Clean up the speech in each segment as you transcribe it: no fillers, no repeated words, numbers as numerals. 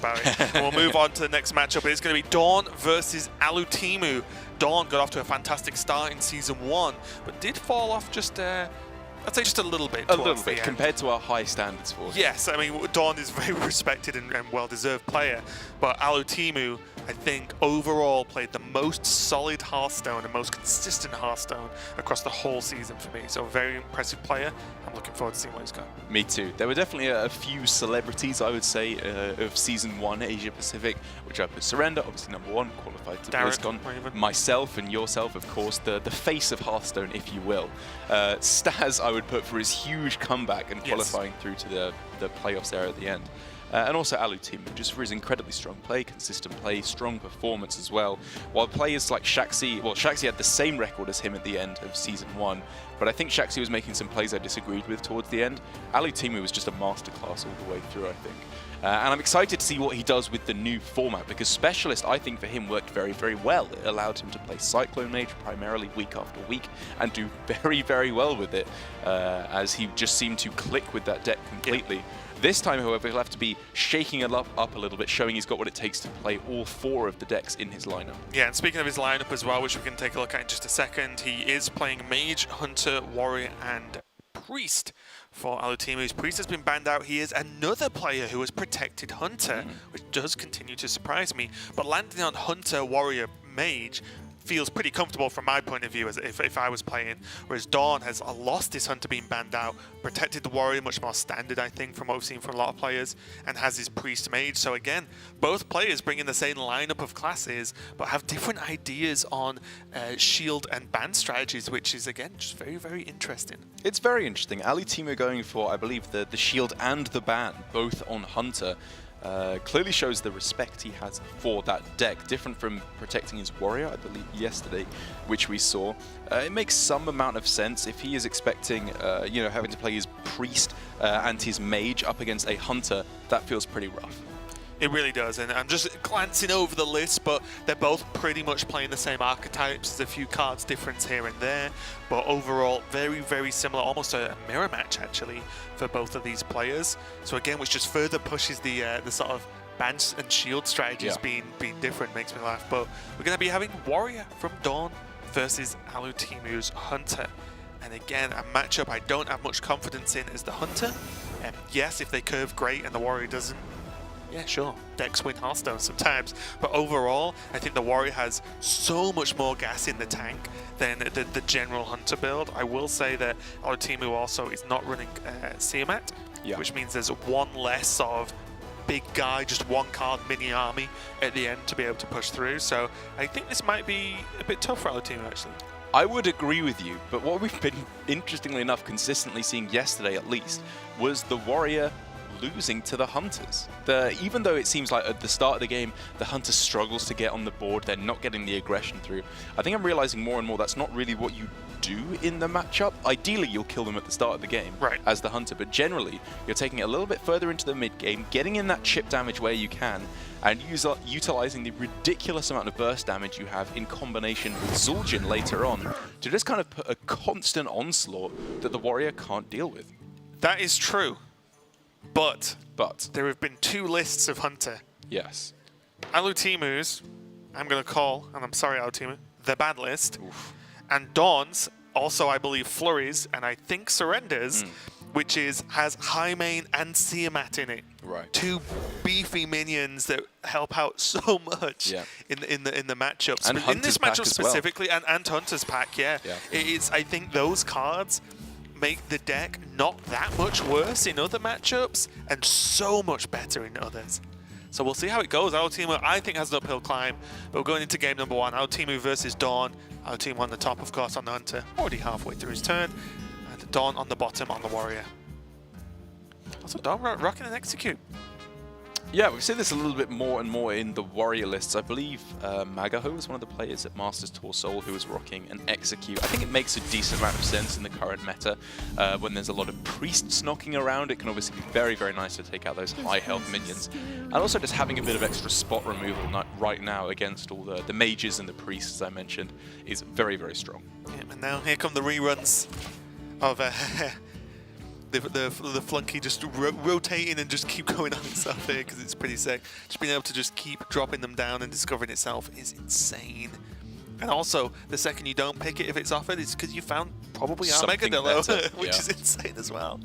about it. And we'll move on to the next matchup. It's going to be DawN versus Alutemu. DawN got off to a fantastic start in Season 1, but did fall off just, I'd say just a little bit. A little bit, compared to our high standards for it. Yes, I mean, DawN is a very respected and well-deserved player, but Alutemu, I think, overall played the most solid Hearthstone and most consistent Hearthstone across the whole season for me. So a very impressive player. I'm looking forward to seeing where he's going. Me too. There were definitely a few celebrities, I would say, of Season 1 Asia Pacific, which I put Surrender, obviously #1, qualified to BlizzCon. Myself and yourself, of course, the face of Hearthstone, if you will. Staz, I would put for his huge comeback and qualifying through to the playoffs there at the end. And also Alutemu, just for his incredibly strong play, consistent play, strong performance as well. While players like Shaxi, well, Shaxi had the same record as him at the end of Season 1, but I think Shaxi was making some plays I disagreed with towards the end. Alutemu was just a masterclass all the way through, I think. And I'm excited to see what he does with the new format, because Specialist, I think, for him worked very, very well. It allowed him to play Cyclone Mage primarily week after week and do very, very well with it, as he just seemed to click with that deck completely. Yeah. This time, however, he'll have to be shaking it up a little bit, showing he's got what it takes to play all 4 of the decks in his lineup. Yeah, and speaking of his lineup as well, which we can take a look at in just a second, he is playing Mage, Hunter, Warrior, and Priest for Alutemu's. Priest has been banned out. He is another player who has protected Hunter, which does continue to surprise me. But landing on Hunter, Warrior, Mage feels pretty comfortable from my point of view as if I was playing, whereas DawN has lost his Hunter being banned out, protected the Warrior, much more standard I think from what we've seen from a lot of players, and has his Priest Mage. So again, both players bring in the same lineup of classes but have different ideas on shield and ban strategies, which is again just very, very interesting. It's very interesting. Alutemu going for, I believe, the shield and the ban, both on Hunter. Clearly shows the respect he has for that deck, different from protecting his Warrior, I believe, yesterday, which we saw. It makes some amount of sense if he is expecting, you know, having to play his Priest and his Mage up against a Hunter. That feels pretty rough. It really does, and I'm just glancing over the list, but they're both pretty much playing the same archetypes. There's a few cards difference here and there, but overall very, very similar, almost a mirror match actually for both of these players. So again, which just further pushes the sort of ban and shield strategies being different, makes me laugh. But we're going to be having Warrior from DawN versus Alutemu's Hunter. And again, a matchup I don't have much confidence in is the Hunter. And yes, if they curve, great, and the Warrior doesn't. Yeah, sure, decks win Hearthstone sometimes, but overall, I think the Warrior has so much more gas in the tank than the general Hunter build. I will say that Alutemu also is not running Tiamat, which means there's one less sort of big guy, just one card mini army at the end to be able to push through. So I think this might be a bit tough for Alutemu actually. I would agree with you, but what we've been, interestingly enough, consistently seeing yesterday at least, was the Warrior losing to the Hunters. Even though it seems like at the start of the game, the Hunter struggles to get on the board, they're not getting the aggression through. I think I'm realizing more and more that's not really what you do in the matchup. Ideally, you'll kill them at the start of the game as the Hunter, but generally, you're taking it a little bit further into the mid-game, getting in that chip damage where you can, and utilizing the ridiculous amount of burst damage you have in combination with Zul'jin later on to just kind of put a constant onslaught that the Warrior can't deal with. That is true. But there have been 2 lists of Hunter. Yes. Alutemu's, I'm going to call, and I'm sorry Alutemu, the bad list. Oof. And DawN's, also I believe Flurries, and I think Surrenders, which has High Main and Tiamat in it. Right. 2 beefy minions that help out so much in the matchups. And in this matchup specifically, and Hunter's pack, it's, I think those cards make the deck not that much worse in other matchups and so much better in others. So we'll see how it goes. Alutemu, I think, has an uphill climb, but we're going into game number 1. Alutemu versus DawN. Alutemu on the top, of course, on the Hunter, already halfway through his turn, and DawN on the bottom on the Warrior. Also, DawN rocking and execute. Yeah, we've seen this a little bit more and more in the Warrior lists. I believe Magaho was one of the players at Masters Tour Seoul who was rocking an Execute. I think it makes a decent amount of sense in the current meta. When there's a lot of priests knocking around, it can obviously be very, very nice to take out those high health minions. And also just having a bit of extra spot removal right now against all the mages and the priests, as I mentioned, is very, very strong. Yeah, and now here come the reruns of the flunky just rotating and just keep going on itself here because it's pretty sick. Just being able to just keep dropping them down and discovering itself is insane. And also, the second you don't pick it if it's offered, it's because you found probably our Megadillo, which is insane as well.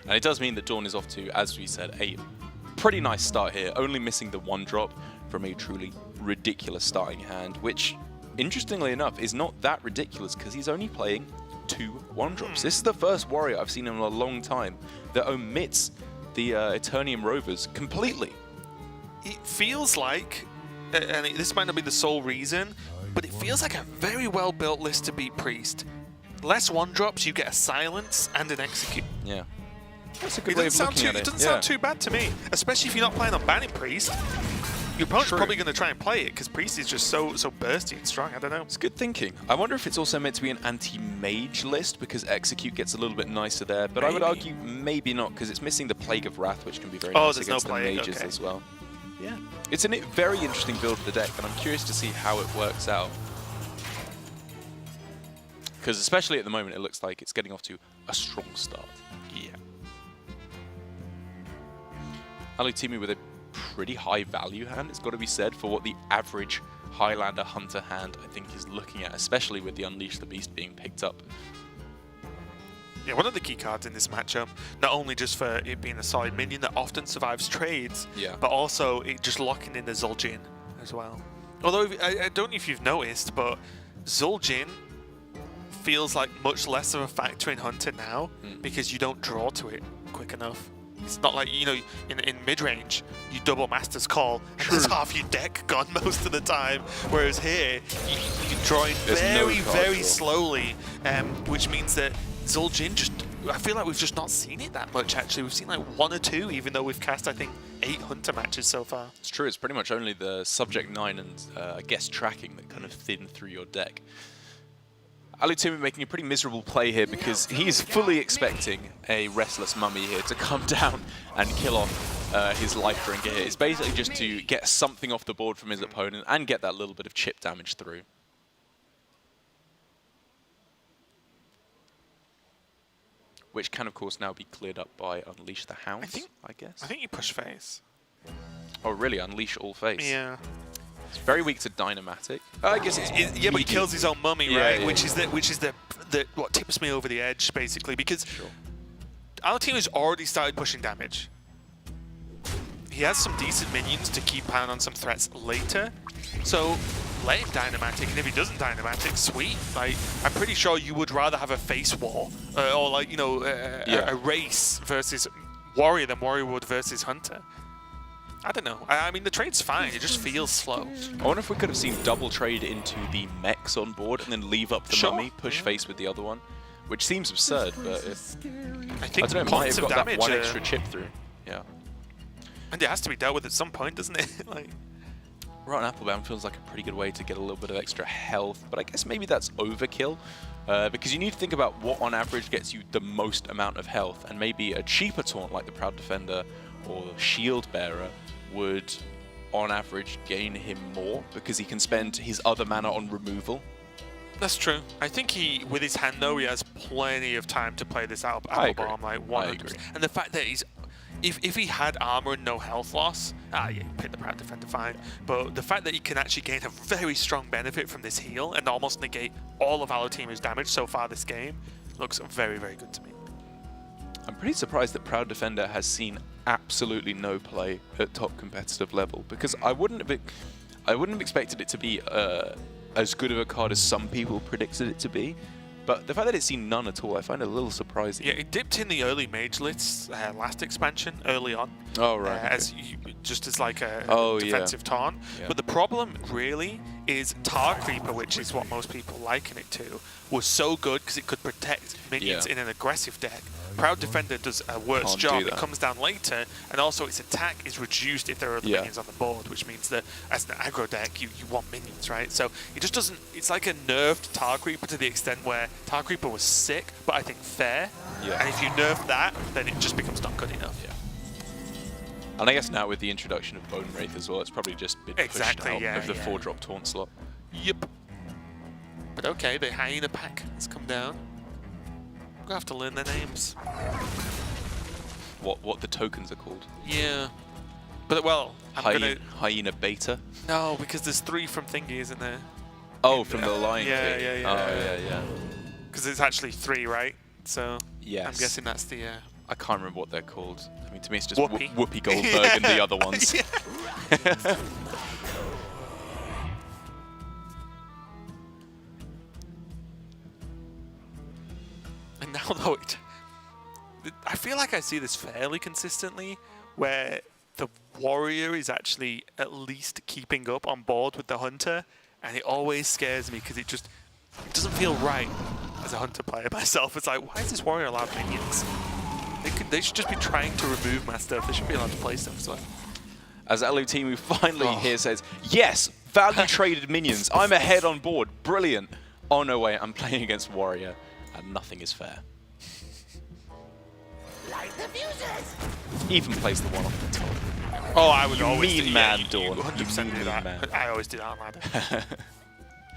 And it does mean that DawN is off to, as we said, a pretty nice start here, only missing the 1-drop from a truly ridiculous starting hand, which, interestingly enough, is not that ridiculous because he's only playing 2 1-drops. This is the first warrior I've seen in a long time that omits the Eternium Rovers completely. It feels like, and this might not be the sole reason, but it feels like a very well-built list to beat Priest. Less 1-drops, you get a Silence and an Execute. Yeah. That's a good way of looking at it. It doesn't sound too bad to me, especially if you're not planning on banning Priest. Your opponent's probably going to try and play it because Priest is just so bursty and strong. I don't know. It's good thinking. I wonder if it's also meant to be an anti-mage list because Execute gets a little bit nicer there, but I would argue maybe not because it's missing the Plague of Wrath, which can be very nice against the mages as well. Yeah, it's a very interesting build of the deck, and I'm curious to see how it works out. Because especially at the moment, it looks like it's getting off to a strong start. Yeah. Alutemu with a pretty high value hand, it's got to be said, for what the average Highlander Hunter hand, I think, is looking at, especially with the Unleash the Beast being picked up. Yeah, one of the key cards in this matchup, not only just for it being a solid minion that often survives trades, but also it just locking in the Zul'jin as well. Although, I don't know if you've noticed, but Zul'jin feels like much less of a factor in Hunter now because you don't draw to it quick enough. It's not like, you know, in mid-range, you double Master's Call, and there's half your deck gone most of the time. Whereas here, you draw in very slowly, which means that Zul'jin just, I feel like we've just not seen it that much, actually. We've seen like 1 or 2, even though we've cast, I think, 8 Hunter matches so far. It's true, it's pretty much only the Subject 9 and, I guess, tracking that kind of thin through your deck. Alutemu making a pretty miserable play here because he's fully expecting a Restless Mummy here to come down and kill off his Life Drinker here. It's basically just to get something off the board from his opponent and get that little bit of chip damage through. Which can, of course, now be cleared up by Unleash the Hounds, I guess. I think you push face. Oh, really? Unleash all face? Yeah. It's very weak to Dynamatic. I guess it's yeah, but he kills his own mummy, right? Yeah. Which is what tips me over the edge, basically, because Alutemu's already started pushing damage. He has some decent minions to keep pound on some threats later, so let him Dynamatic, and if he doesn't Dynamatic, sweet. Like, I'm pretty sure you would rather have a face war, or like, you know, a race versus Warrior than Warrior would versus Hunter. I don't know. I mean, the trade's fine. It just feels slow. I wonder if we could have seen double trade into the mechs on board and then leave up the mummy, push face with the other one, which seems absurd, but I think I don't know, might have got that 1 extra chip through. Yeah. And it has to be dealt with at some point, doesn't it? Like, Rotten Applebound feels like a pretty good way to get a little bit of extra health, but I guess maybe that's overkill, because you need to think about what on average gets you the most amount of health, and maybe a cheaper taunt like the Proud Defender or Shield Bearer would, on average, gain him more because he can spend his other mana on removal. That's true. I think he, with his hand though, he has plenty of time to play this Apple Bomb, like 100%. And the fact that he's, if he had armor and no health loss, yeah, you pick the Proud Defender fine. But the fact that he can actually gain a very strong benefit from this heal and almost negate all of Alutemu's damage so far this game looks very, very good to me. I'm pretty surprised that Proud Defender has seen absolutely no play at top competitive level, because I wouldn't have expected it to be as good of a card as some people predicted it to be. But the fact that it's seen none at all, I find it a little surprising. Yeah, it dipped in the early Mage lists last expansion, early on. Oh, right. Just as like a defensive taunt. Yeah. But the problem, really, is Tar Creeper, which is what most people liken it to, was so good because it could protect minions in an aggressive deck. Proud Defender does a worse job. It comes down later, and also its attack is reduced if there are other minions on the board, which means that as an aggro deck, you want minions, right? So it just doesn't... It's like a nerfed Tar Creeper to the extent where Tar Creeper was sick, but I think fair. Yeah. And if you nerf that, then it just becomes not good enough. Yeah. And I guess now with the introduction of Bone Wraith as well, it's probably just been pushed out of the 4-drop taunt slot. Yep. But okay, the Hyena pack has come down. gonna have to learn their names. What the tokens are called? Yeah. But well, Hyena Beta? No, because there's 3 from Thingy, isn't there? Oh, from the Lion King. Yeah. Because it's actually 3, right? So yes. I'm guessing that's the... I can't remember what they're called. I mean, to me it's just Whoopi. Whoopi Goldberg and the other ones. And now though, I feel like I see this fairly consistently, where the warrior is actually at least keeping up on board with the hunter, and it always scares me because it doesn't feel right as a hunter player myself. It's like, why is this warrior allowed minions? They should just be trying to remove my stuff. They shouldn't be allowed to play stuff as well. As Alutemu finally here says, yes, value traded minions. I'm ahead on board. Brilliant. Oh no way, I'm playing against warrior, and nothing is fair. Light the fuses! Even plays the one off the top. Oh, I would always mean do, man, you DawN. 100% do that. Man. I always do that on ladder.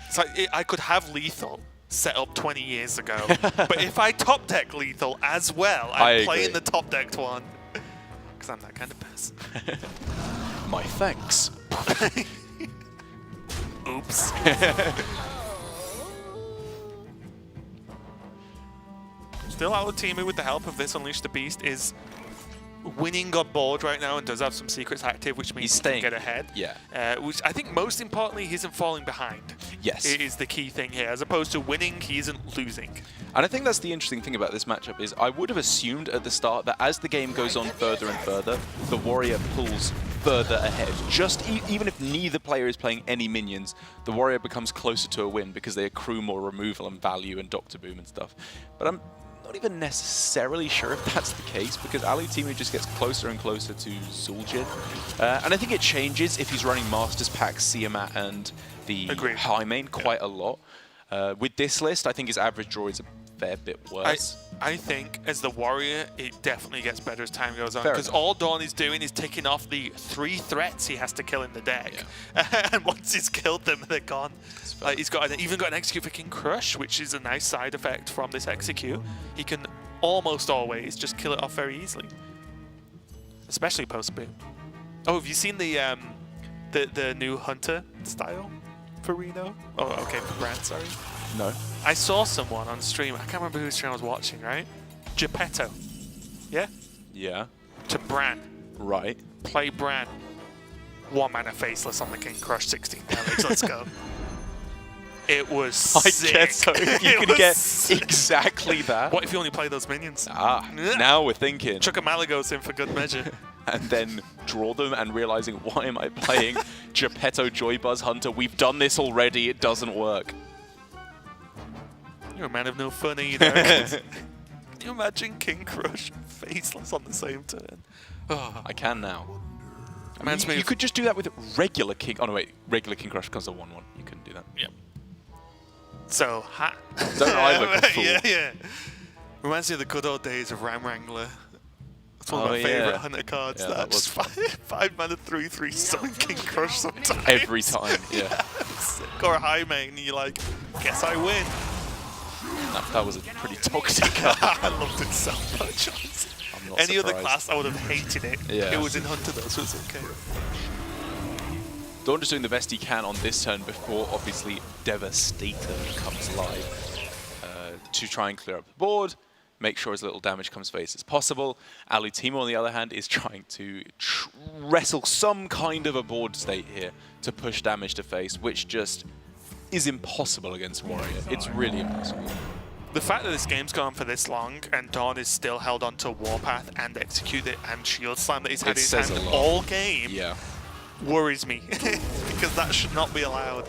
It's like, I could have lethal set up 20 years ago, but if I top deck lethal as well, I'm playing the top decked one. Because I'm that kind of person. My thanks. Oops. Still, Alutemu, with the help of this Unleash the Beast, is winning on board right now and does have some secrets active, which means he can get ahead. Yeah. Which I think most importantly, he isn't falling behind. Yes. It is the key thing here. As opposed to winning, he isn't losing. And I think that's the interesting thing about this matchup is I would have assumed at the start that as the game goes on further and further, the warrior pulls further ahead. Just even if neither player is playing any minions, the warrior becomes closer to a win because they accrue more removal and value and Doctor Boom and stuff. But I'm not even necessarily sure if that's the case because Alutemu just gets closer and closer to Zul'jin. And I think it changes if he's running Masters Pack, Siamat and the high main quite a lot. With this list, I think his average draw is a fair bit worse. I think as the warrior, it definitely gets better as time goes on because all DawN is doing is taking off the 3 threats he has to kill in the deck. Yeah. And once he's killed them, they're gone. He's even got an execute for King Crush, which is a nice side effect from this execute. He can almost always just kill it off very easily, especially post boom. Oh, have you seen the new hunter style for Reno? Oh, okay, for Brand, sorry. No. I saw someone on stream, I can't remember whose stream I was watching, right? Geppetto. Yeah? Yeah. To Bran. Right. Play Bran. 1 mana faceless on the King Crush, 16 damage, let's go. It was sick. I guess so. You could get exactly that. What if you only play those minions? Ah, now we're thinking. Chuck a Malagos in for good measure. And then draw them and realizing, why am I playing Geppetto Joybuzz Hunter? We've done this already, it doesn't work. You're a man of no fun either. Can you imagine King Crush faceless on the same turn? Oh. I can now. I mean, you could just do that with regular King... Oh no wait, regular King Crush comes a 1-1. You couldn't do that. Yep. So, don't I look a fool? Yeah. Reminds me of the good old days of Ram Wrangler. That's one of my favourite hunter cards. Yeah, that just 5 mana 3/3 summon King Crush sometimes. Every time, yeah. Or a high main, and you're like, guess I win. That was a pretty toxic card. I loved it so much. Any other class, I would have hated it. Yeah. It was in Hunter though, so it's okay. DawN just doing the best he can on this turn before, obviously, Devastator comes live to try and clear up the board, make sure as little damage comes face as possible. Alutemu, on the other hand, is trying to wrestle some kind of a board state here to push damage to face, which just is impossible against Warrior. It's really impossible. The fact that this game's gone for this long and DawN is still held on to Warpath and Execute It and Shield Slam that he's had in his hand all game worries me because that should not be allowed.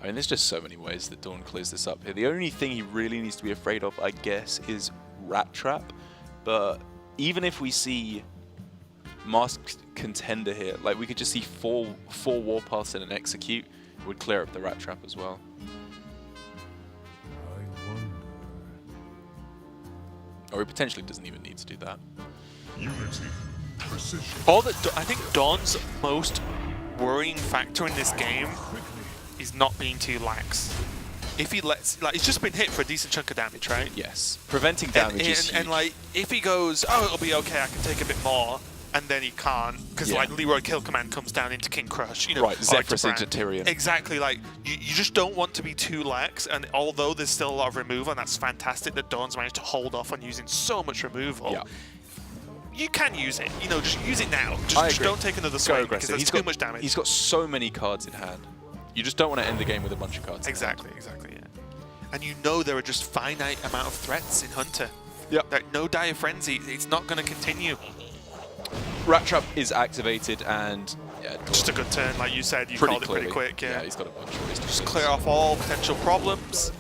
I mean, there's just so many ways that DawN clears this up here. The only thing he really needs to be afraid of, I guess, is Rat Trap. But even if we see Masked Contender here, like we could just see four Warpaths and an Execute, it would clear up the Rat Trap as well. Or he potentially doesn't even need to do that. Unity, precision. I think DawN's most worrying factor in this game is not being too lax. if he lets, like, he's just been hit for a decent chunk of damage, right? Yes. Preventing damage is huge. And like, if he goes, oh, it'll be okay, I can take a bit more, and then he can't, because like Leroy Kill Command comes down into King Crush, you know, right, Zephyrus into Tyrion. Exactly, like you just don't want to be too lax, and although there's still a lot of removal, and that's fantastic that DawN's managed to hold off on using so much removal. Yeah. You can use it, you know, just use it now. Just don't take another swing because there's too much damage. He's got so many cards in hand. You just don't want to end the game with a bunch of cards. Exactly, yeah. And you know there are just finite amount of threats in Hunter. Yep. Like, no Dire Frenzy, it's not going to continue. Rat Trap is activated and just a good turn, like you said. You called it pretty quick. Yeah, he's got a bunch of ways to just clear off all potential problems.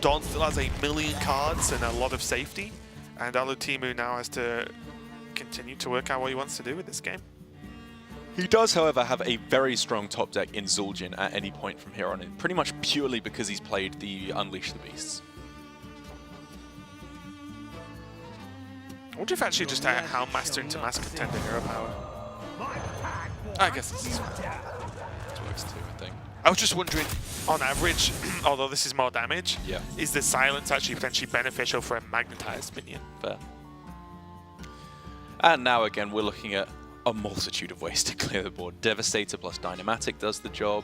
DawN still has 1 million cards and a lot of safety, and Alutemu now has to continue to work out what he wants to do with this game. He does, however, have a very strong top deck in Zul'jin at any point from here on in, pretty much purely because he's played the Unleash the Beasts. I wonder if actually just how Master into Mass Contender hero power. I guess this is fine. This works too, I think. I was just wondering, on average, although this is more damage, yeah, is the silence actually potentially beneficial for a magnetized minion? Fair. And now again, we're looking at a multitude of ways to clear the board. Devastator plus Dynamatic does the job.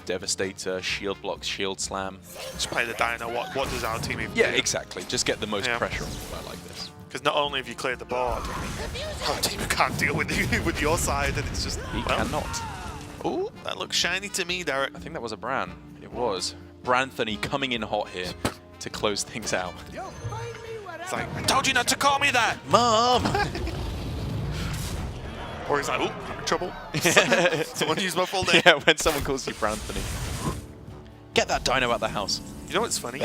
Devastator, shield blocks, shield slam. Just play the Dino. What does our team even do? Yeah, exactly. Just get the most pressure on the fight like this. Because not only have you cleared the board, our team can't deal with you, with your side, and it's just... He cannot. Oh, that looks shiny to me, Derek. I think that was a Bran. It was. Branthony coming in hot here to close things out. It's like, I told you not to call me that! Mom! Or he's like, oh, I'm in trouble. Someone used my full name. Yeah, when someone calls you Branthony. Get that dino out the house. You know what's funny?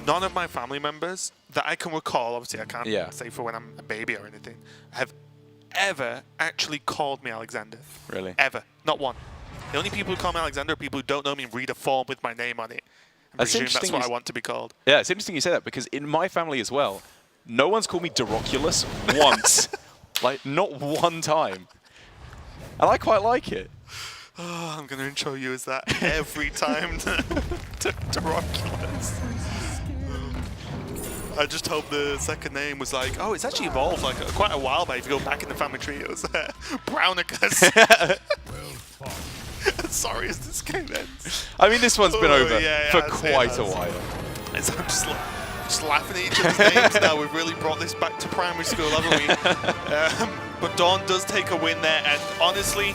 None of my family members that I can recall, obviously I can't say for when I'm a baby or anything, have ever actually called me Alexander. Really? Ever. Not one. The only people who call me Alexander are people who don't know me and read a form with my name on it. I presume that's what I want to be called. Yeah, it's interesting you say that, because in my family as well, no one's called me Doroculus once. Like, not one time. And I quite like it. Oh, I'm going to intro you as that every time to Roculus. I just hope the second name was like, oh, it's actually evolved like quite a while back. If you go back in the family tree, it was Brownicus. Sorry as this game ends. I mean, this one's been over for quite a while. I'm just laughing at each other's names now. We've really brought this back to primary school, haven't we? But DawN does take a win there, and honestly,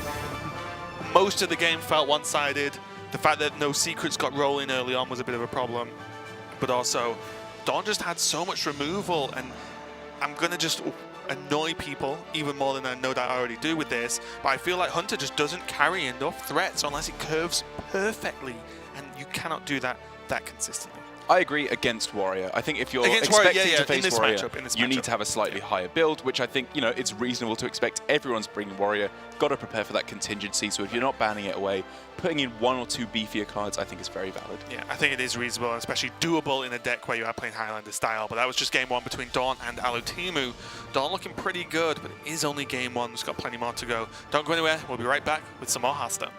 most of the game felt one-sided. The fact that no secrets got rolling early on was a bit of a problem, but also DawN just had so much removal, and I'm going to just annoy people even more than I know that I already do with this, but I feel like Hunter just doesn't carry enough threats unless it curves perfectly, and you cannot do that consistently. I agree against Warrior. I think if you're expecting to face Warrior, you need to have a slightly higher build, which I think, you know, it's reasonable to expect. Everyone's bringing Warrior. Got to prepare for that contingency. So if you're not banning it away, putting in 1 or 2 beefier cards, I think is very valid. Yeah, I think it is reasonable, and especially doable in a deck where you are playing Highlander style. But that was just game 1 between DawN and Alutemu. DawN looking pretty good, but it is only game 1. There's got plenty more to go. Don't go anywhere. We'll be right back with some more Hearthstone.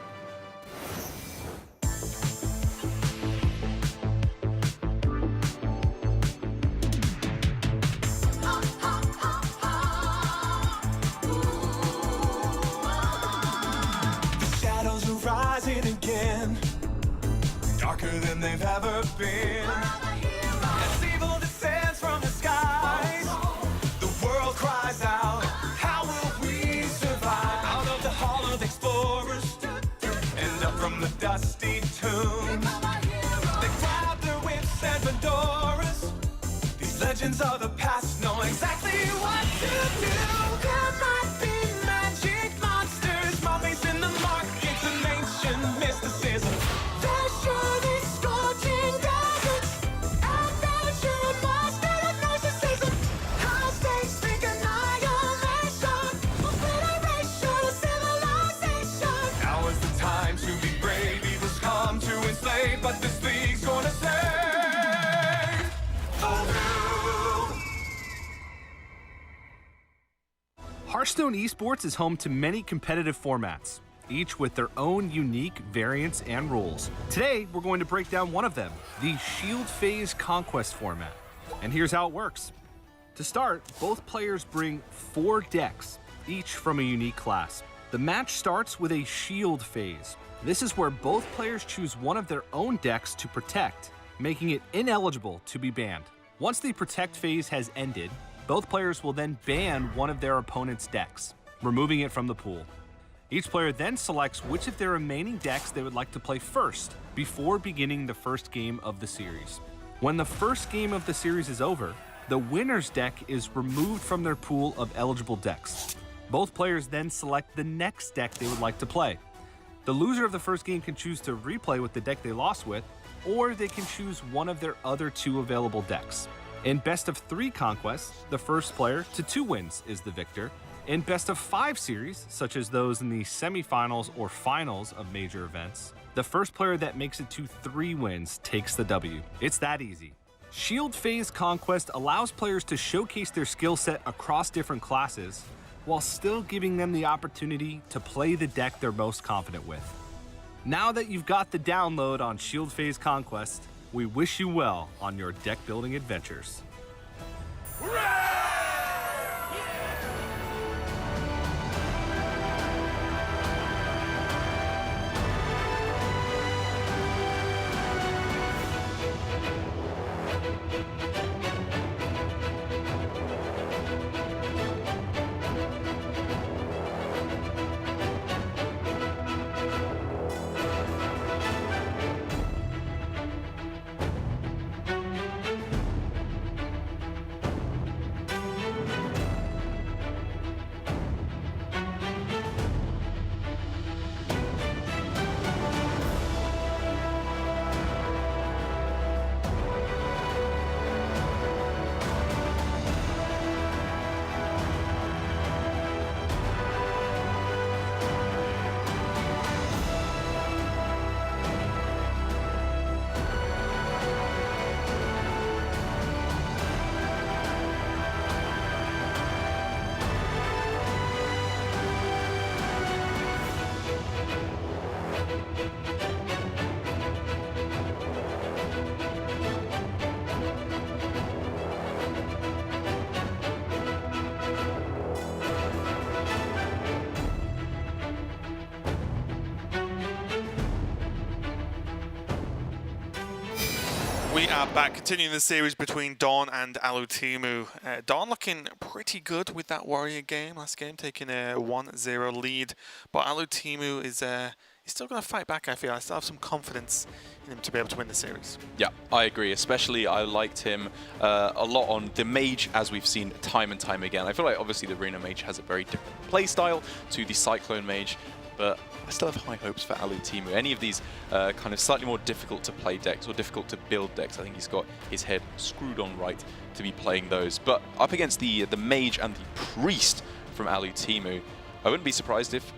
Again, darker than they've ever been. As evil descends from the skies, the world cries out, how will we survive? Out of the hall of explorers, and up from the dusty tombs, they grab their whips and fedoras. These legends of the past know exactly what to do. There might be magic monsters, mummies in the markets, and ancient mysticism. There's surely scorching deserts, and there's your monster of narcissism. How states think annihilation, obliteration of civilization. Now is the time to be brave. Evil's come to enslave, but this league's gonna save. Hearthstone Esports is home to many competitive formats. each with their own unique variants and rules. Today, we're going to break down one of them, the Shield Phase Conquest format. And here's how it works. To start, both players bring 4 decks, each from a unique class. The match starts with a Shield Phase. This is where both players choose one of their own decks to protect, making it ineligible to be banned. Once the Protect phase has ended, both players will then ban one of their opponent's decks, removing it from the pool. Each player then selects which of their remaining decks they would like to play first before beginning the first game of the series. When the first game of the series is over, the winner's deck is removed from their pool of eligible decks. Both players then select the next deck they would like to play. The loser of the first game can choose to replay with the deck they lost with, or they can choose one of their other 2 available decks. In Best of 3 conquests, the first player to 2 wins is the victor. In Best of 5 series, such as those in the semifinals or finals of major events, the first player that makes it to 3 wins takes the W. It's that easy. Shield Phase Conquest allows players to showcase their skill set across different classes, while still giving them the opportunity to play the deck they're most confident with. Now that you've got the download on Shield Phase Conquest, we wish you well on your deck building adventures. We are back, continuing the series between DawN and Alutemu. DawN looking pretty good with that Warrior game last game, taking a 1-0 lead. But Alutemu is he's still going to fight back, I feel. I still have some confidence in him to be able to win the series. Yeah, I agree. Especially, I liked him a lot on the Mage, as we've seen time and time again. I feel like, obviously, the Arena Mage has a very different play style to the Cyclone Mage, but I still have high hopes for Alutemu. Any of these kind of slightly more difficult to play decks or difficult to build decks, I think he's got his head screwed on right to be playing those. But up against the Mage and the Priest from Alutemu, I wouldn't be surprised if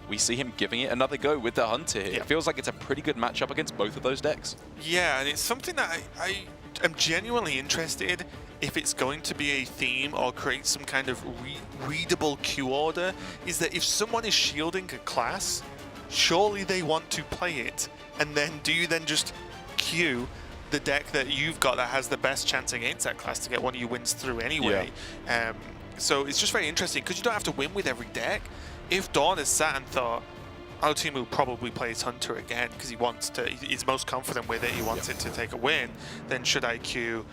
we see him giving it another go with the Hunter here. Yeah. It feels like it's a pretty good matchup against both of those decks. Yeah, and it's something that I am genuinely interested if it's going to be a theme or create some kind of readable queue order, is that if someone is shielding a class, surely they want to play it, and then do you then just queue the deck that you've got that has the best chance against that class to get one of your wins through anyway? Yeah. So it's just very interesting, because you don't have to win with every deck. If DawN has sat and thought, Alutemu probably plays Hunter again because he wants to, he's most confident with it, he wants it to take a win, then should I queue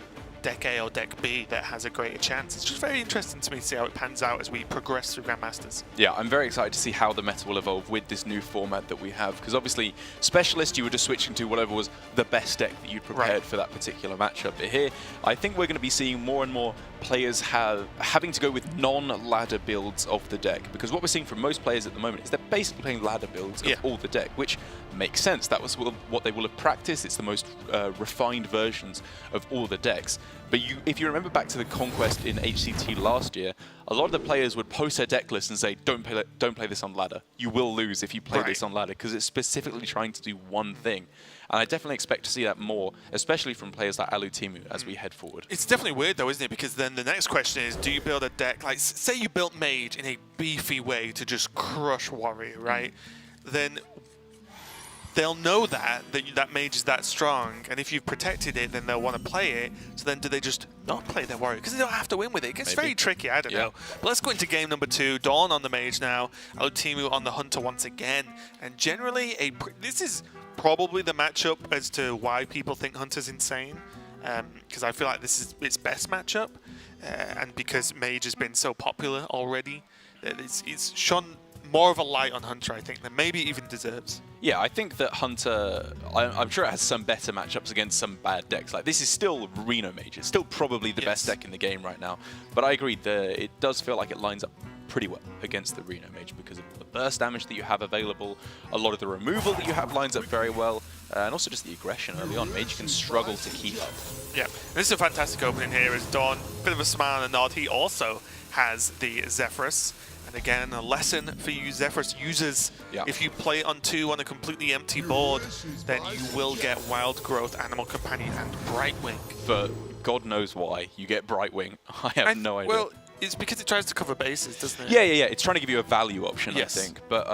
deck A or deck B that has a greater chance? It's just very interesting to me to see how it pans out as we progress through Grandmasters. Yeah, I'm very excited to see how the meta will evolve with this new format that we have, because obviously Specialist, you were just switching to whatever was the best deck that you prepared for that particular matchup. But here, I think we're going to be seeing more and more players having to go with non-ladder builds of the deck, because what we're seeing from most players at the moment is they're basically playing ladder builds of all the deck, which makes sense. That was what they will have practiced. It's the most refined versions of all the decks. But if you remember back to the Conquest in HCT last year, a lot of the players would post their deck list and say, don't play this on ladder. You will lose if you play this on ladder, because it's specifically trying to do one thing. And I definitely expect to see that more, especially from players like Alutemu as we head forward. It's definitely weird though, isn't it? Because then the next question is, do you build a deck, like say you built Mage in a beefy way to just crush Warrior, right? then they'll know that Mage is that strong, and if you've protected it, then they'll want to play it. So then do they just not play their warrior? Because they don't have to win with it. It gets very tricky, I don't know. But let's go into game number 2. DawN on the Mage now, Alutemu on the Hunter once again. And generally, this is probably the matchup as to why people think Hunter's insane. Because I feel like this is its best matchup. And because Mage has been so popular already, it's shone more of a light on Hunter, I think, than maybe even deserves. Yeah, I think that Hunter, I'm sure it has some better matchups against some bad decks. Like, this is still Reno Mage. It's still probably the best deck in the game right now. But I agree, it does feel like it lines up pretty well against the Reno Mage because of the burst damage that you have available, a lot of the removal that you have lines up very well, and also just the aggression early on. Mage can struggle to keep up. Yeah, this is a fantastic opening here as DawN, bit of a smile and a nod. He also has the Zephyrus. And again, a lesson for you Zephyrus users, if you play on 2 on a completely empty board, then you will get Wild Growth, Animal Companion, and Brightwing. For God knows why you get Brightwing. I have no idea. Well, it's because it tries to cover bases, doesn't it? Yeah. It's trying to give you a value option, I think. But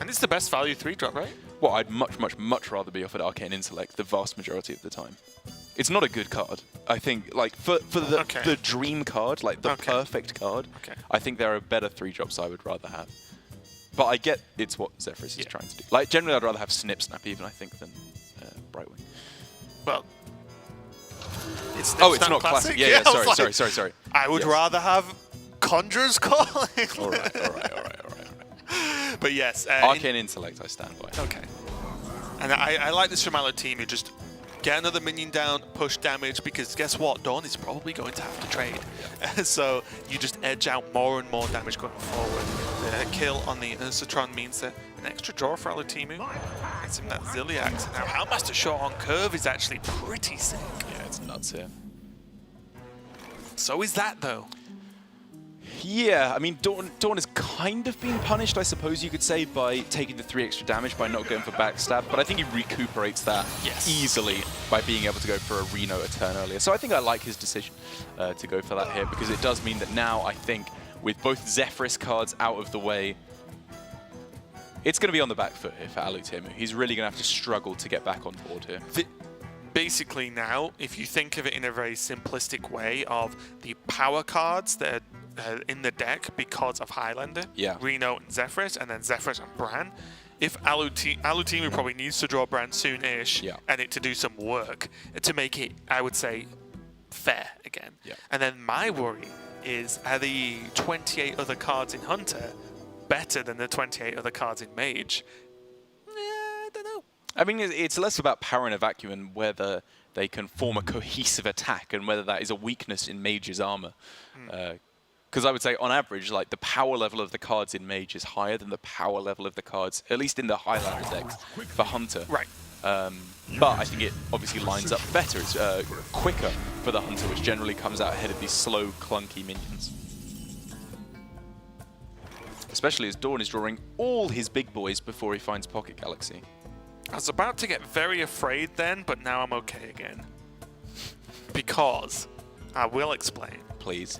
and it's the best value 3-drop, right? Well, I'd much rather be offered Arcane Intellect the vast majority of the time. It's not a good card. I think, like, for the dream card, like the perfect card, I think there are better 3-drops I would rather have. But I get it's what Zephyrus is trying to do. Like, generally I'd rather have Snip Snap even, I think, than Brightwing. Well, it's it's not classic. Yeah, sorry. I would rather have Conjurer's Call. All right. But yes. Arcane Intellect, I stand by. Okay. And I like this from Alutemu, just get another minion down, push damage, because guess what? DawN is probably going to have to trade. So you just edge out more and more damage going forward. The kill on the Ursatron means that an extra draw for Alutemu. Gets him that Zilliax. Now, Houndmaster shot on curve is actually pretty sick. Yeah, it's nuts here. So is that, though. Yeah, I mean, DawN has kind of been punished, I suppose you could say, by taking the 3 extra damage by not going for backstab, but I think he recuperates that easily by being able to go for a Reno a turn earlier. So I think I like his decision to go for that here, because it does mean that now, I think, with both Zephyrus cards out of the way, it's going to be on the back foot here for Alutemu. He's really going to have to struggle to get back on board here. Basically now, if you think of it in a very simplistic way of the power cards that are in the deck because of Highlander, Reno and Zephyrus, and then Zephyrus and Bran, if Alutemu probably needs to draw Bran soon-ish and it to do some work to make it, I would say, fair again. And then my worry is, are the 28 other cards in Hunter better than the 28 other cards in Mage? I don't know. I mean, it's less about power in a vacuum and whether they can form a cohesive attack and whether that is a weakness in Mage's armor. Because I would say, on average, like, the power level of the cards in Mage is higher than the power level of the cards, at least in the Highlander decks, for Hunter. Right. But I think it obviously lines up better. It's quicker for the Hunter, which generally comes out ahead of these slow, clunky minions. Especially as DawN is drawing all his big boys before he finds Pocket Galaxy. I was about to get very afraid then, but now I'm okay again. Because, I will explain. Please.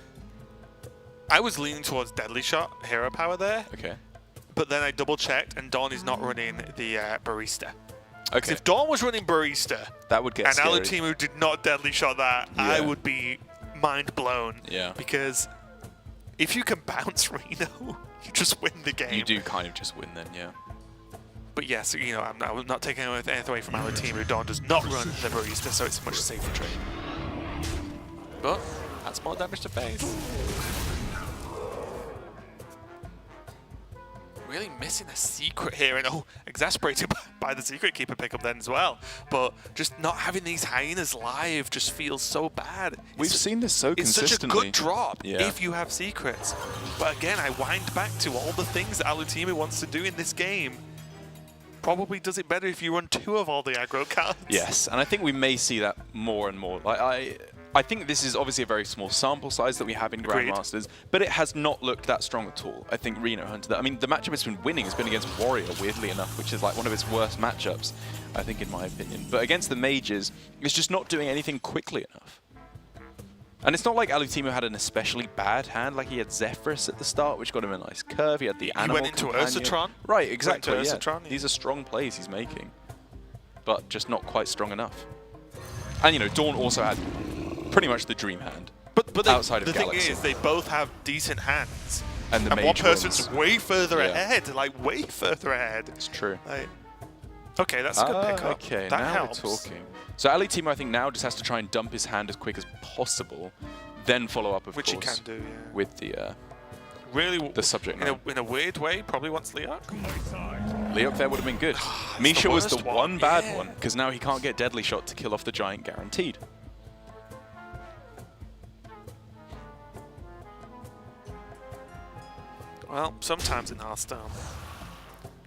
I was leaning towards Deadly Shot, Hero Power there. Okay. But then I double-checked, and DawN is not running the Barista. Okay. If DawN was running Barista, that would get and scary. Alutemu did not Deadly Shot that, I would be mind blown. Yeah. Because if you can bounce Reno, you just win the game. You do kind of just win then, yeah. But yes, you know, I'm not taking anything away from Alutemu. DawN does not run the Barista, so it's a much safer trade. But that's more damage to face. Really missing a secret here, and exasperated by the Secret Keeper pickup then as well. But just not having these hyenas live just feels so bad. We've seen this so consistently. It's such a good drop if you have secrets. But again, I wind back to all the things that Alutemu wants to do in this game. Probably does it better if you run 2 of all the aggro cards. Yes, and I think we may see that more and more. Like, I think this is obviously a very small sample size that we have in Grandmasters, but it has not looked that strong at all. I think Reno Hunter, I mean, the matchup it's been winning has been against Warrior, weirdly enough, which is like one of its worst matchups, I think, in my opinion. But against the Mages, it's just not doing anything quickly enough. And it's not like Alutemu had an especially bad hand. Like he had Zephyrus at the start, which got him a nice curve. He had the animal went into companion. Ursatron. Right, exactly. Went to Yeah. Ursatron, yeah. These are strong plays he's making, but just not quite strong enough. And you know, DawN also had pretty much the dream hand. But outside of the thing Galaxy. is, they both have decent hands. And the one Mage person's wins. way further Yeah. ahead, like way further ahead. It's true. Like, okay, that's a good pickup. Okay, that now helps. we're talking. So Alutemu, I think, now just has to try and dump his hand as quick as possible, then follow up, of Which course, he can do, yeah. with the Really, subject in matter. in a weird way, probably wants Leok. Leok there would have been good. Misha was the worst one one, bad yeah. one, because now he can't get Deadly Shot to kill off the Giant guaranteed. Well, sometimes in Hearthstone,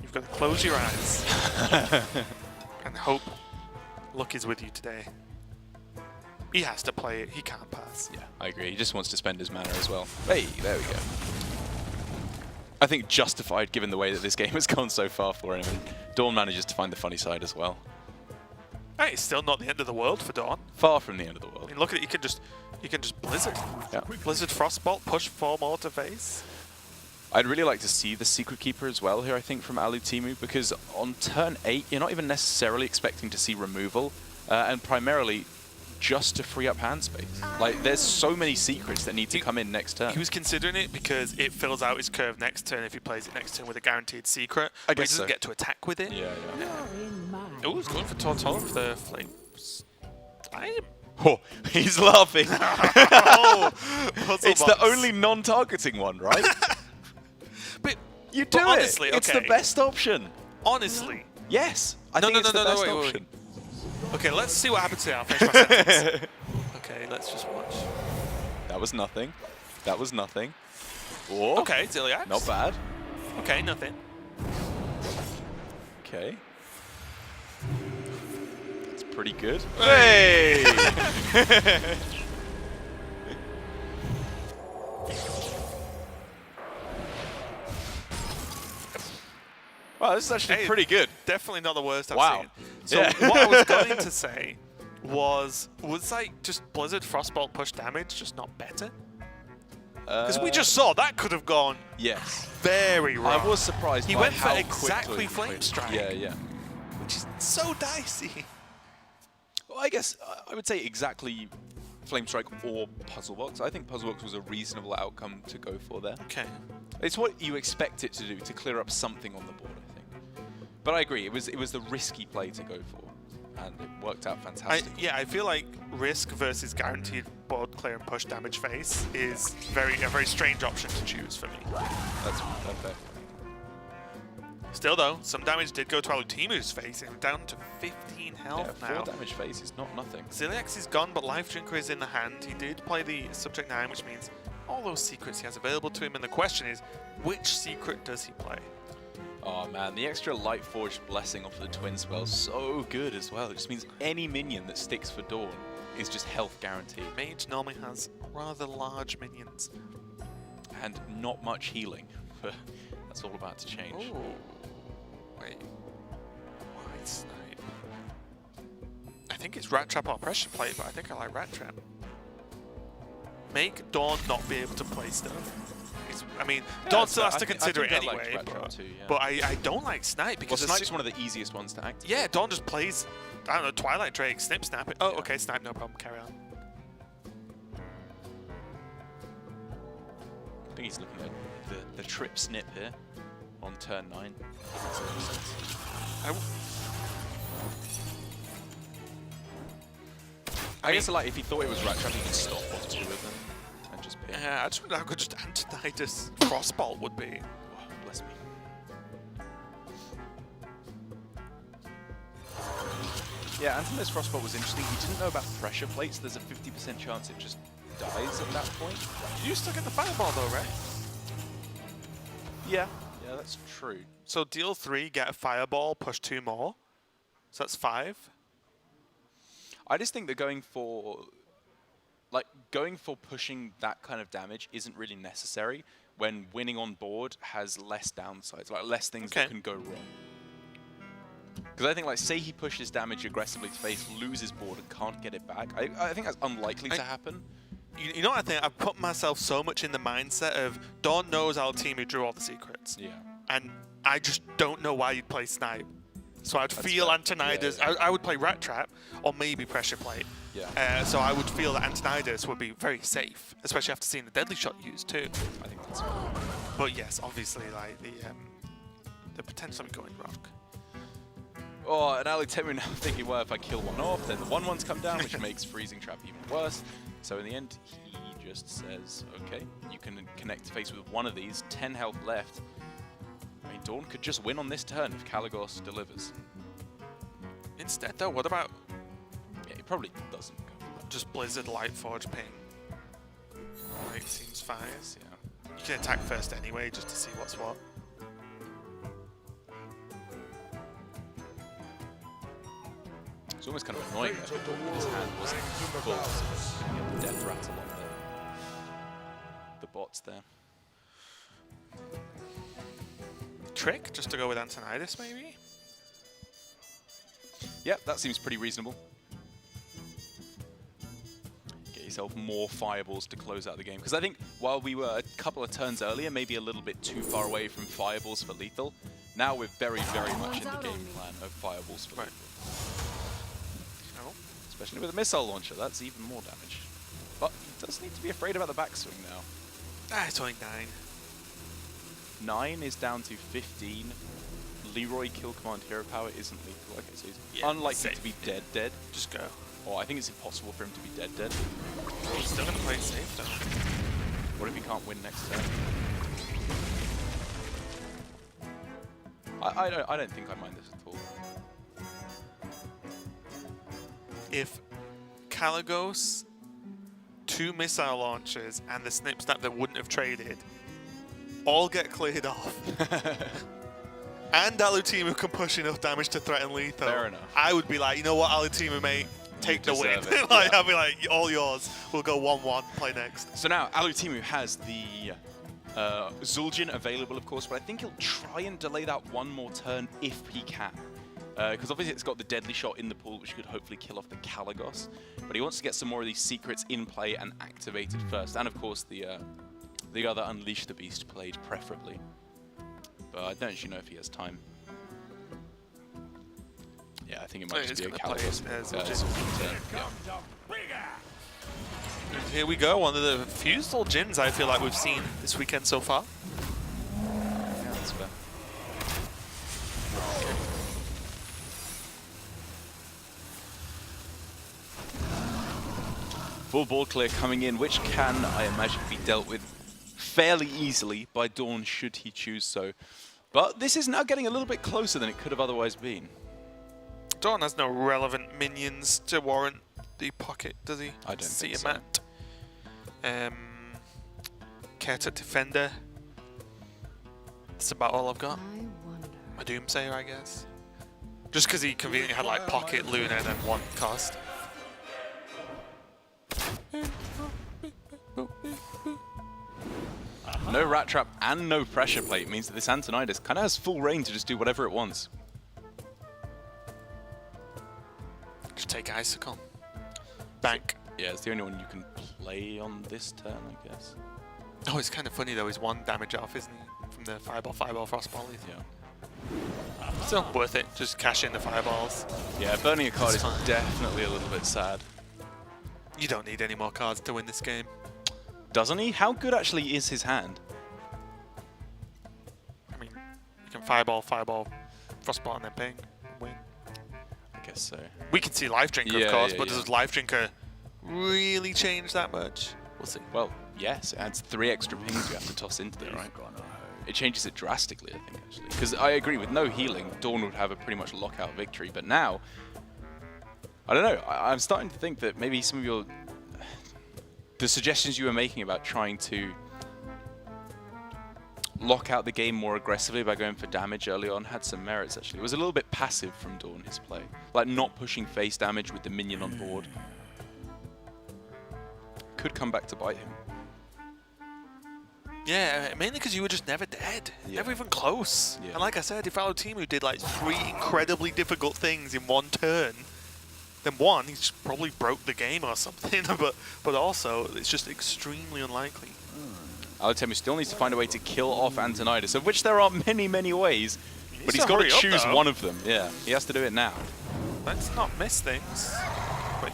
you've got to close your eyes and hope luck is with you today. He has to play it. He can't pass. Yeah, I agree. He just wants to spend his mana as well. Hey, there we go. I think justified given the way that this game has gone so far for him, and DawN manages to find the funny side as well. Hey, it's still not the end of the world for DawN. Far from the end of the I world. mean, look at it. You can just Blizzard. Yeah. Blizzard Frostbolt, push 4 more to face. I'd really like to see the Secret Keeper as well here, I think, from Alutemu, because on turn 8, you're not even necessarily expecting to see removal, and primarily just to free up hand space. Like, there's so many secrets that need to come in next turn. He was considering it because it fills out his curve next turn if he plays it next turn with a guaranteed secret. I but he guess doesn't so. get to attack with it. Yeah. Oh, he's going for Tortola for the flames. Oh, he's laughing. Oh, puzzle It's box. the only non-targeting one, right? But You do it. honestly, It's okay. the best option. honestly. Yes. I think it's the best option. Okay, let's see what happens here. I'll finish my sentence. Okay, let's just watch. That was nothing. That was nothing. Oh, Okay, Ziliax. not bad. Okay, nothing. Okay. That's pretty good. Hey! Wow, this is actually Hey, pretty good. Definitely not the worst I've Wow. seen. So Yeah. what I was going to say was like just Blizzard Frostbolt push damage just not better? Because we just saw that could have gone Yes. very wrong. I was surprised He by went for how exactly quickly Flame Strike. Yeah, yeah. which is so dicey. Well, I guess I would say exactly Flame Strike or Puzzle Box. I think Puzzle Box was a reasonable outcome to go for there. Okay. It's what you expect it to do, to clear up something on the board, I think. But I agree, it was the risky play to go for, and it worked out fantastically. I feel like risk versus guaranteed board clear and push damage face is a very strange option to choose for me. That's perfect. Still though, some damage did go to Alutemu's face and down to 15 Yeah, health 4 now. damage face is not nothing. Ziliax is gone, but Life Drinker is in the hand. He did play the Subject 9, which means all those secrets he has available to him, and the question is, which secret does he play? Oh man, the extra Light Forged Blessing off the Twin Spell is so good as well. It just means any minion that sticks for DawN is just health guaranteed. Mage normally has rather large minions. And not much healing. That's all about to change. Oh, wait. Wide Snipe. I think it's Rat Trap or Pressure Plate, but I think I like Rat Trap. Make DawN not be able to play stuff. I mean, DawN still has to consider it anyway, but I don't like Snipe because Snipe's one of the easiest ones to activate. yeah, DawN just plays, I don't know, Twilight Drake, Snap it. Oh, okay, Snipe, no problem, carry on. I think he's looking at the trip snip here on turn 9. I guess like if he thought it was Rat Trap, he could stop off 2 of them and just pick. Yeah, I just wonder how good just Antonidas Crossbolt would be. Oh, bless me. Yeah, Antonidas Frostbolt was interesting. He didn't know about pressure plates. There's a 50% chance it just dies at that point. You still get the Fireball though, right? Yeah, that's true. So deal 3, get a Fireball, push 2 more. So that's 5. I just think that going for pushing that kind of damage isn't really necessary when winning on board has less downsides, like less things that can go wrong. Because I think, like, say he pushes damage aggressively to face, loses board, and can't get it back. I think that's unlikely to happen. you know what I think? I've put myself so much in the mindset of DawN knows Alutemu drew all the secrets. Yeah. And I just don't know why you'd play Snipe. So I'd feel fair. Antonidas. Yeah. I would play Rat Trap or maybe Pressure Plate. Yeah. So I would feel that Antonidas would be very safe, especially after seeing the Deadly Shot used too. I think that's fair. But yes, obviously, like the potential of going wrong. Oh, and Alutemu now thinking, well, if I kill one off, then the 1/1s come down, which makes Freezing Trap even worse. So in the end, he just says, okay, you can connect face with one of these, 10 health left. I mean, DawN could just win on this turn if Kalagos delivers. Instead, though, what about Yeah, he probably doesn't go for that. just Blizzard Lightforge ping? Like, seems fine. Yeah. You can attack first anyway, just to see what's what. It's almost kind of annoying that his hand wasn't full. So he had the death rattle on the bots there. Trick, just to go with Antonidas, maybe? Yep, that seems pretty reasonable. Get yourself more fireballs to close out the game. Because I think while we were a couple of turns earlier, maybe a little bit too far away from fireballs for lethal, now we're very, very much in the game plan of fireballs for lethal. No. Especially with a missile launcher, that's even more damage. But he does need to be afraid about the backswing now. Ah, it's only 9. 9 is down to 15. Leroy kill command hero power isn't lethal. Okay, so he's Yeah, unlikely safe. to be dead. Just go. Or I think it's impossible for him to be dead. He's still gonna play it safe, though. What if he can't win next turn? I don't think I mind this at all. If Kalagos, 2 missile launchers, and the snip snap that wouldn't have traded all get cleared off, and Alutemu can push enough damage to threaten lethal, Fair enough. I would be like, you know what, Alutemu, mate, take the win. deserve it, Like, yeah. I'll be like, all yours. We'll go 1-1, play next. So now Alutemu has the Zul'jin available, of course, but I think he'll try and delay that one more turn if he can. Because obviously it's got the Deadly Shot in the pool, which could hopefully kill off the Kalagos. But he wants to get some more of these secrets in play and activated first. And of course the other Unleash the Beast played preferably. But I don't actually know if he has time. Yeah, I think it might just be a Kalagos. Here we go, one of the few Zul'jins I feel like we've seen this weekend so far. Yeah, that's fair. Full board clear coming in, which can, I imagine, be dealt with fairly easily by DawN should he choose so. But this is now getting a little bit closer than it could have otherwise been. DawN has no relevant minions to warrant the pocket, does he? I don't see think him so. at. Kerta Defender. That's about all I've got. A Doomsayer, I guess. Just because he conveniently had like Pocket, Luna, and then 1 cost. No Rat Trap and no Pressure Plate means that this Antonidas kind of has full reign to just do whatever it wants. Just take Icicle. Bank. Yeah, it's the only one you can play on this turn, I guess. Oh, it's kind of funny though. He's 1 damage off, isn't he? From the Fireball, Frostball. Yeah. Still worth it. Just cash in the Fireballs. Yeah, burning a card It's is fine. definitely a little bit sad. You don't need any more cards to win this game. Doesn't he? How good actually is his hand? I mean, you can Fireball, Frostball, and then ping. Win. I guess so. We can see Life Drinker, Yeah, of course, yeah, but yeah. does Life Drinker really change that much? We'll see. Well, yes, it adds 3 extra pings you have to toss into there, right? It changes it drastically, I think, actually. Because I agree, with no healing, DawN would have a pretty much lockout victory. But now, I don't know, I'm starting to think that maybe some of the suggestions you were making about trying to lock out the game more aggressively by going for damage early on had some merits, actually. It was a little bit passive from DawN, his play. Like not pushing face damage with the minion on board. Could come back to bite him. Yeah, mainly because you were just never dead. Yeah. Never even close. Yeah. And like I said, if Alutemu did like 3 incredibly difficult things in 1 turn, then one, he's probably broke the game or something, but also it's just extremely unlikely. Alutemu still needs to find a way to kill off Antonidas, of which there are many, many ways, but he's got to choose one of them. Yeah, he has to do it now. Let's not miss things. Wait.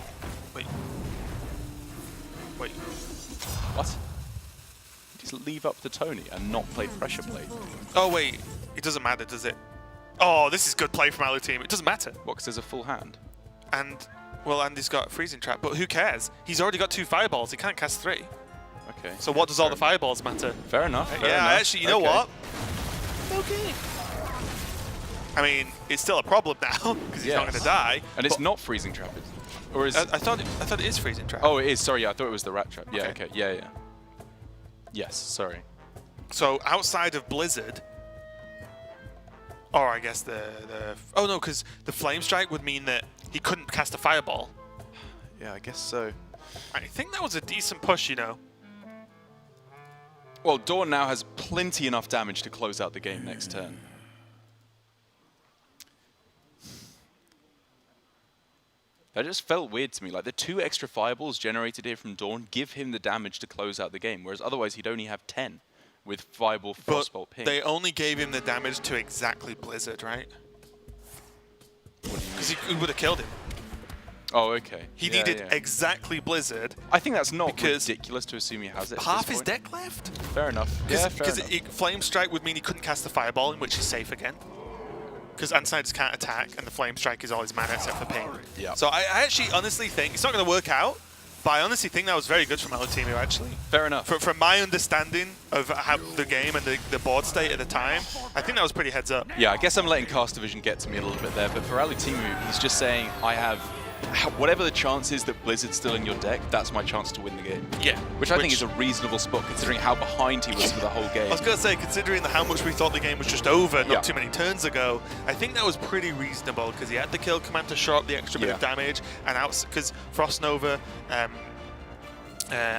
What? Just leave up to Tony and not play Pressure Blade. Oh wait, it doesn't matter, does it? Oh, this is good play from Alutemu. It doesn't matter. What, because there's a full hand? And, well, Andy's got a freezing trap, but who cares? He's already got 2 fireballs. He can't cast 3. Okay. So what does all the fireballs matter? Fair enough. Fair enough. Actually, you know what? Okay. I mean, it's still a problem now because he's not going to die. And it's not freezing trap, or is? I thought it is freezing trap. Oh, it is. Sorry, yeah, I thought it was the rat trap. Yeah. Okay. Okay. Yeah. Yes. Sorry. So outside of Blizzard, or I guess oh no, because the Flame Strike would mean that he couldn't cast a fireball. Yeah, I guess so. I think that was a decent push, you know. Well, DawN now has plenty enough damage to close out the game next turn. That just felt weird to me. Like, the 2 extra fireballs generated here from DawN give him the damage to close out the game, whereas otherwise he'd only have 10 with Fireball, Frostbolt, Ping. They only gave him the damage to exactly Blizzard, right? Because he would have killed him. Oh, okay. He needed exactly Blizzard. I think that's not ridiculous to assume he has it. Half his deck left? Fair enough. Yeah, fair enough. Because Flame Strike would mean he couldn't cast the Fireball, in which he's safe again. Because Antonidas can't attack, and the Flame Strike is all his mana except for Ping. Yeah. So I actually honestly think, it's not going to work out, but I honestly think that was very good from Alutemu, actually. Fair enough. From my understanding of how the game and the board state at the time, I think that was pretty heads up. Yeah, I guess I'm letting Cast Division get to me a little bit there, but for Alutemu, he's just saying, I have whatever the chance is that Blizzard's still in your deck, that's my chance to win the game. Yeah. Which I think is a reasonable spot, considering how behind he was for the whole game. I was going to say, considering how much we thought the game was just over not too many turns ago, I think that was pretty reasonable, because he had the kill command to show up the extra bit of damage, and because Frost Nova, I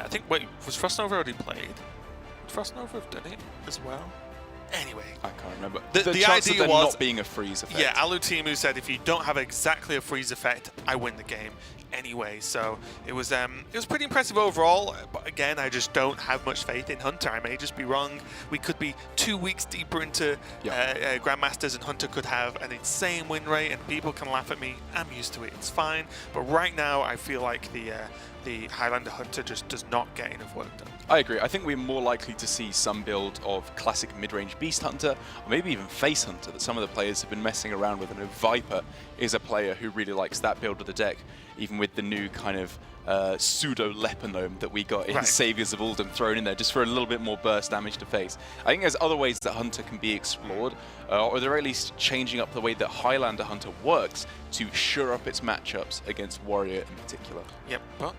think, wait, was Frost Nova already played? Would Frost Nova have done it as well? Anyway, I can't remember. The chance idea of there was not being a freeze effect. Yeah, Alutemu said if you don't have exactly a freeze effect, I win the game anyway. So it was pretty impressive overall. But again, I just don't have much faith in Hunter. I may just be wrong. We could be 2 weeks deeper into Grandmasters, and Hunter could have an insane win rate, and people can laugh at me. I'm used to it. It's fine. But right now, I feel like the Highlander Hunter just does not get enough work done. I agree. I think we're more likely to see some build of classic mid-range Beast Hunter, or maybe even Face Hunter that some of the players have been messing around with. And Viper is a player who really likes that build of the deck, even with the new kind of pseudo-Leper Gnome that we got in Saviors of Uldum thrown in there just for a little bit more burst damage to face. I think there's other ways that Hunter can be explored, or they're at least changing up the way that Highlander Hunter works to shore up its matchups against Warrior in particular. Yep, but